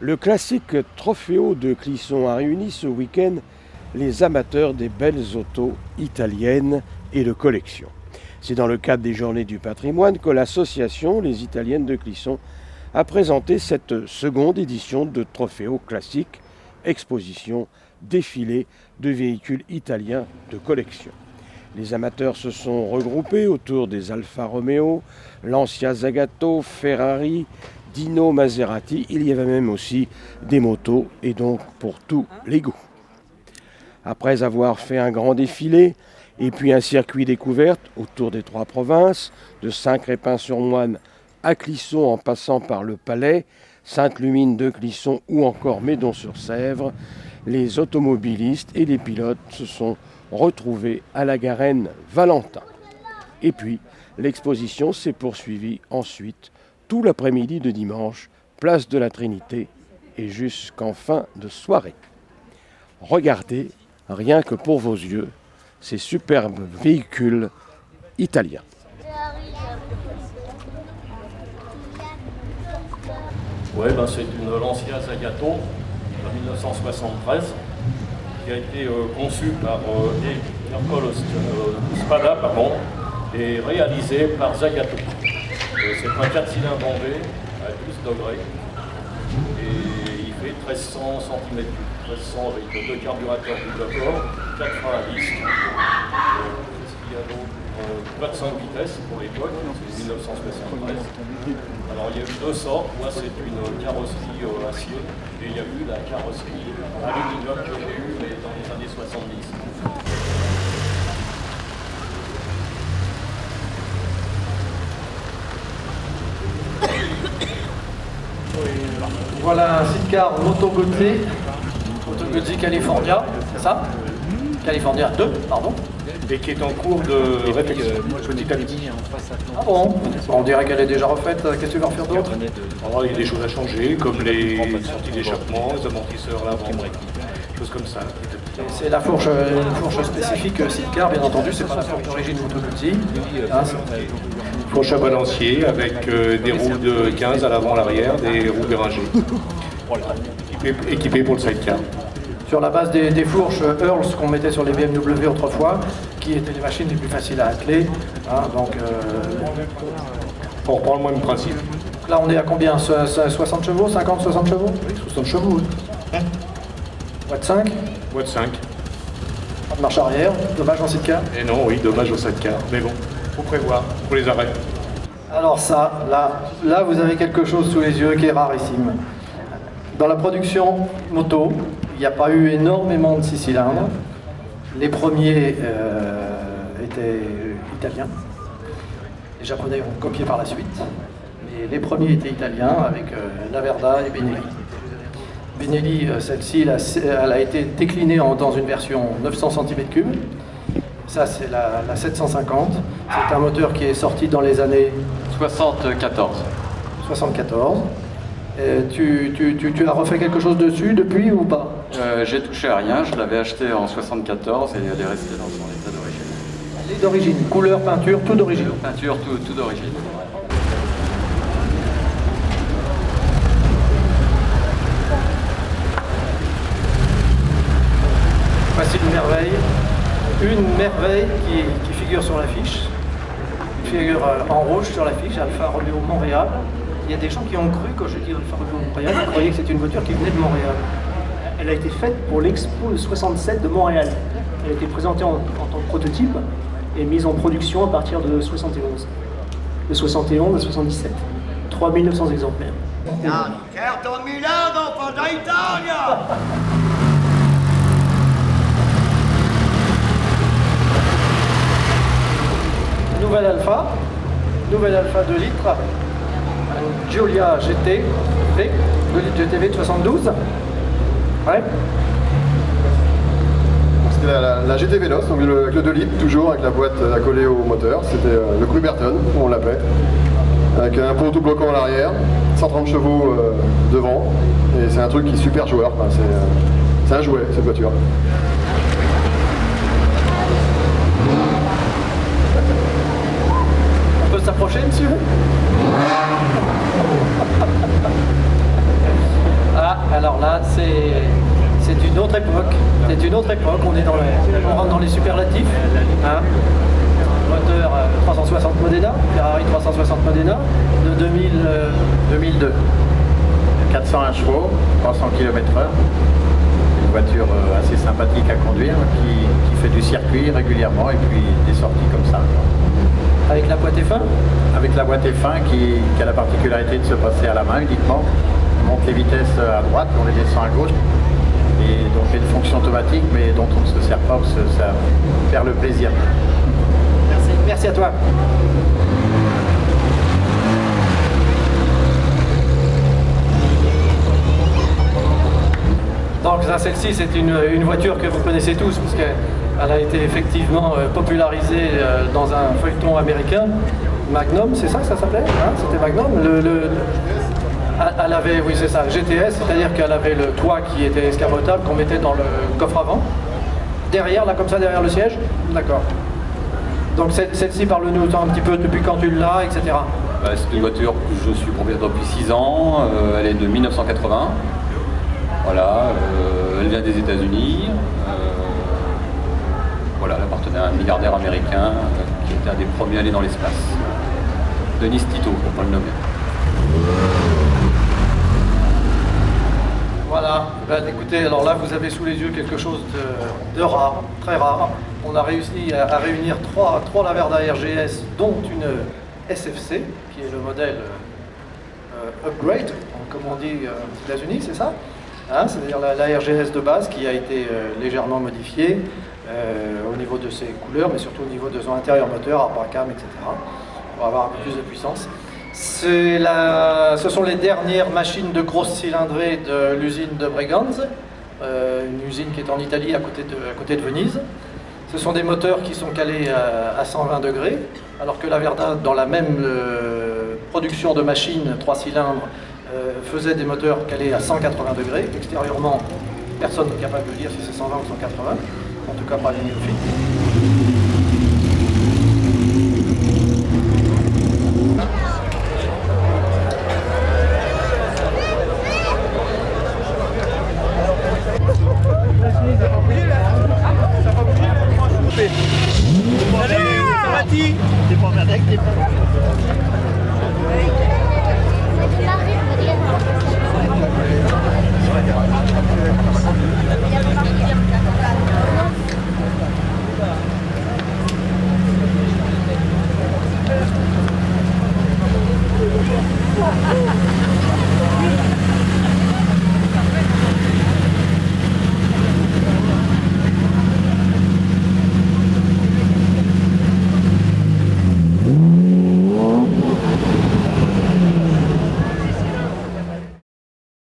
Le classique Trofeo de Clisson a réuni ce week-end les amateurs des belles autos italiennes et de collection. C'est dans le cadre des Journées du patrimoine que l'association Les Italiennes de Clisson a présenté cette seconde édition de Trofeo classique, exposition, défilé de véhicules italiens de collection. Les amateurs se sont regroupés autour des Alfa Romeo, Lancia Zagato, Ferrari, Dino Maserati. Il y avait même aussi des motos et donc pour tous les goûts. Après avoir fait un grand défilé et puis un circuit découverte autour des trois provinces, de Saint-Crépin-sur-Moine à Clisson en passant par le Palais, Sainte-Lumine de Clisson ou encore Médon-sur-Sèvre, les automobilistes et les pilotes se sont retrouvés à la Garenne Valentin. Et puis, l'exposition s'est poursuivie ensuite tout l'après-midi de dimanche, place de la Trinité et jusqu'en fin de soirée. Regardez, rien que pour vos yeux, ces superbes véhicules italiens. Oui, c'est une Lancia Zagato de 1973 qui a été conçue par Ercole Spada et réalisée par Zagato. C'est un 4 cylindres en V à 12 degrés et il fait 1300 cm3. 1300 avec 2 carburateurs double corps, 4 freins à disque. Qu'est-ce qu'il y a d'autre? Pas de 5 vitesses pour l'époque, c'est 1973. Alors il y a eu deux sortes, moi c'est une carrosserie acier et il y a eu la carrosserie aluminium que j'ai eue dans les années 70. Voilà un sidecar Moto Guzzi California, c'est ça? California 2, pardon. Et qui est en cours de réflexion, petit à petit. Ah bon? On dirait qu'elle est déjà refaite, qu'est-ce que tu vas refaire d'autre? Alors, il y a des choses à changer, comme les sorties d'échappement, les amortisseurs à l'avant, des choses comme ça. C'est la fourche, une fourche spécifique sidecar, bien entendu, c'est pas la fourche d'origine Moto Guzzi. Fourche à balancier avec des roues de 15 à l'avant, à l'arrière, des roues Bérenger. Équipées pour le sidecar. Sur la base des fourches Earls qu'on mettait sur les BMW autrefois, qui étaient les machines les plus faciles à atteler. On reprend le même principe. Là on est à combien? 60 chevaux? 50, 60 chevaux? Oui, 60 chevaux. Watt 5? Watt 5. Pas de marche arrière, dommage en sidecar. Et non, oui, dommage au sidecar. Mais bon, faut prévoir pour les arrêts. Alors ça, là vous avez quelque chose sous les yeux qui est rarissime. Dans la production moto, il n'y a pas eu énormément de 6 cylindres. Les premiers étaient italiens. Les Japonais ont copié par la suite. Mais les premiers étaient italiens avec Laverda et Benelli. Benelli, celle-ci, elle a été déclinée dans une version 900 cm3. Ça, c'est la 750. C'est un moteur qui est sorti dans les années 74. 74. Tu as refait quelque chose dessus depuis ou pas? J'ai touché à rien, je l'avais acheté en 74 et elle est restée dans son état d'origine. Elle est d'origine, couleur, peinture, tout d'origine. Peinture, tout d'origine. Voici une merveille qui figure sur l'affiche, qui figure en rouge sur l'affiche, Alfa Romeo Montréal. Il y a des gens qui ont cru, quand je dis Alfa Romeo Montréal, ils croyaient que c'était une voiture qui venait de Montréal. Elle a été faite pour l'Expo 67 de Montréal. Elle a été présentée en tant que prototype et mise en production à partir de 71. De 71 à 77. 3900 exemplaires. Certo Milano, Forza Italia! Nouvelle Alpha 2 litres, un Giulia GT, 2 litres GTV de 72. Ouais. C'était la GT Veloz, donc avec le 2 litres, toujours avec la boîte accolée au moteur. C'était le Kluberton, comme on l'appelait, avec un pot tout bloquant à l'arrière, 130 chevaux devant, et c'est un truc qui est super joueur. Enfin, c'est un jouet, cette voiture. On peut s'approcher, monsieur? Ah, alors là, c'est une autre époque. C'est une autre époque. On rentre dans les superlatifs. Hein. Moteur 360 Modena, Ferrari 360 Modena, de 2002. 401 chevaux, 300 km/h. Une voiture assez sympathique à conduire, qui fait du circuit régulièrement et puis des sorties comme ça. avec la boîte F1. Avec la boîte F1 qui a la particularité de se passer à la main uniquement. On monte les vitesses à droite, on les descend à gauche. Et donc il y a une fonction automatique mais dont on ne se sert pas parce que ça perd le plaisir. Merci à toi. Donc celle-ci, c'est une voiture que vous connaissez tous, parce qu'elle a été effectivement popularisée dans un feuilleton américain. Magnum, c'est ça que ça s'appelait, hein? C'était Magnum. Elle avait, oui c'est ça, GTS, c'est-à-dire qu'elle avait le toit qui était escamotable, qu'on mettait dans le coffre avant. Derrière, là comme ça, derrière le siège. D'accord. Donc celle-ci, parle-nous un petit peu depuis quand tu l'as, etc. C'est une voiture que je suis propriétaire depuis 6 ans, elle est de 1980. Voilà, elle vient des États-Unis. Voilà, elle appartenait à un milliardaire américain qui était un des premiers à aller dans l'espace. Denis Tito, pour ne pas le nommer. Voilà, écoutez, alors là vous avez sous les yeux quelque chose de rare, très rare. On a réussi à réunir trois Laverda RGS, dont une SFC, qui est le modèle upgrade, comme on dit aux États-Unis, c'est ça, hein, c'est-à-dire la RGS de base qui a été légèrement modifiée au niveau de ses couleurs, mais surtout au niveau de son intérieur moteur, Abracam, etc. Pour avoir un peu plus de puissance. Ce sont les dernières machines de grosse cylindrée de l'usine de Breganz, une usine qui est en Italie à côté de Venise. Ce sont des moteurs qui sont calés à 120 degrés, alors que la Verdun, dans la même production de machines 3 cylindres, faisait des moteurs calés à 180 degrés. Extérieurement, personne n'est capable de dire si c'est 120 ou 180, en tout cas pas les néophytes.